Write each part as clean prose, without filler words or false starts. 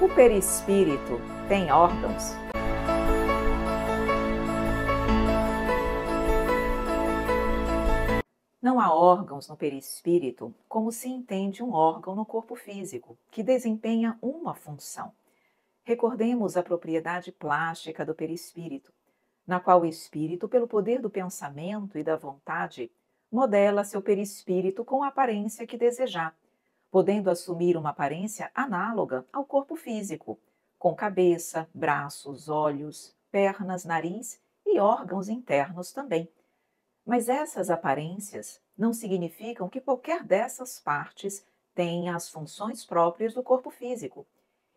O perispírito tem órgãos? Não há órgãos no perispírito como se entende um órgão no corpo físico, que desempenha uma função. Recordemos a propriedade plástica do perispírito, na qual o espírito, pelo poder do pensamento e da vontade, modela seu perispírito com a aparência que desejar, podendo assumir uma aparência análoga ao corpo físico, com cabeça, braços, olhos, pernas, nariz e órgãos internos também. Mas essas aparências não significam que qualquer dessas partes tenha as funções próprias do corpo físico.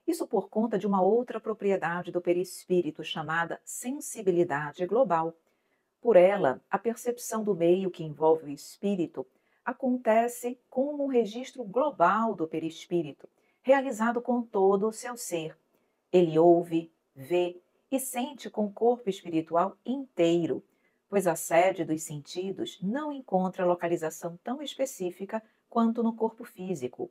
Isso por conta de uma outra propriedade do perispírito chamada sensibilidade global. Por ela, a percepção do meio que envolve o espírito acontece como um registro global do perispírito, realizado com todo o seu ser. Ele ouve, vê e sente com o corpo espiritual inteiro, pois a sede dos sentidos não encontra localização tão específica quanto no corpo físico.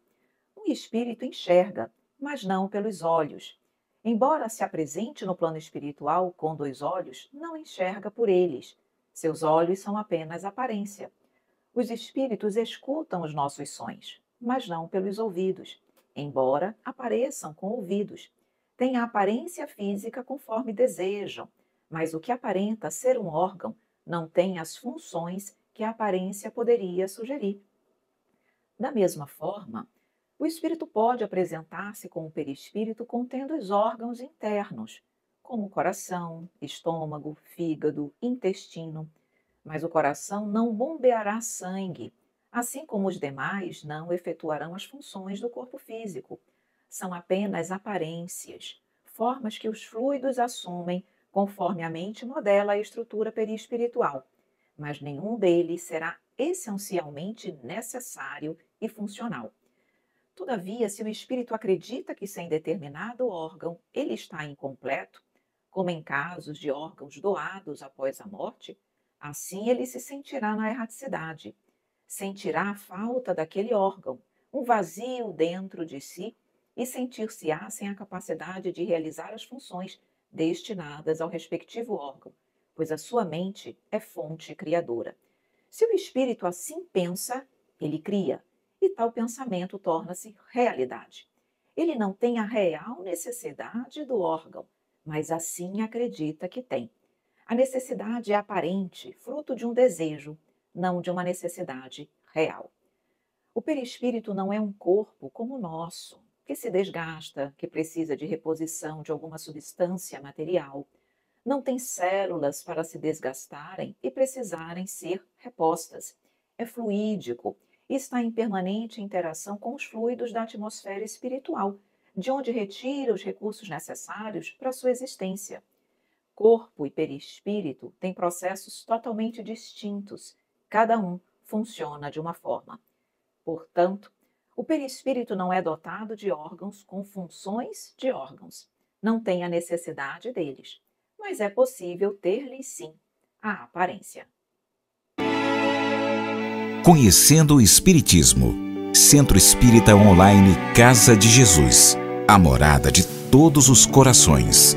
O espírito enxerga, mas não pelos olhos. Embora se apresente no plano espiritual com 2 olhos, não enxerga por eles. Seus olhos são apenas aparência. Os espíritos escutam os nossos sons, mas não pelos ouvidos, embora apareçam com ouvidos. Têm a aparência física conforme desejam, mas o que aparenta ser um órgão não tem as funções que a aparência poderia sugerir. Da mesma forma, o espírito pode apresentar-se com o perispírito contendo os órgãos internos, como coração, estômago, fígado, intestino, mas o coração não bombeará sangue, assim como os demais não efetuarão as funções do corpo físico. São apenas aparências, formas que os fluidos assumem conforme a mente modela a estrutura perispiritual, mas nenhum deles será essencialmente necessário e funcional. Todavia, se o espírito acredita que sem determinado órgão ele está incompleto, como em casos de órgãos doados após a morte, assim ele se sentirá na erraticidade, sentirá a falta daquele órgão, um vazio dentro de si e sentir-se-á sem a capacidade de realizar as funções destinadas ao respectivo órgão, pois a sua mente é fonte criadora. Se o espírito assim pensa, ele cria, e tal pensamento torna-se realidade. Ele não tem a real necessidade do órgão, mas assim acredita que tem. A necessidade é aparente, fruto de um desejo, não de uma necessidade real. O perispírito não é um corpo como o nosso, que se desgasta, que precisa de reposição de alguma substância material. Não tem células para se desgastarem e precisarem ser repostas. É fluídico e está em permanente interação com os fluidos da atmosfera espiritual, de onde retira os recursos necessários para sua existência. Corpo e perispírito têm processos totalmente distintos, cada um funciona de uma forma. Portanto, o perispírito não é dotado de órgãos com funções de órgãos, não tem a necessidade deles, mas é possível ter-lhes sim a aparência. Conhecendo o Espiritismo. Centro Espírita Online Casa de Jesus, a morada de todos os corações.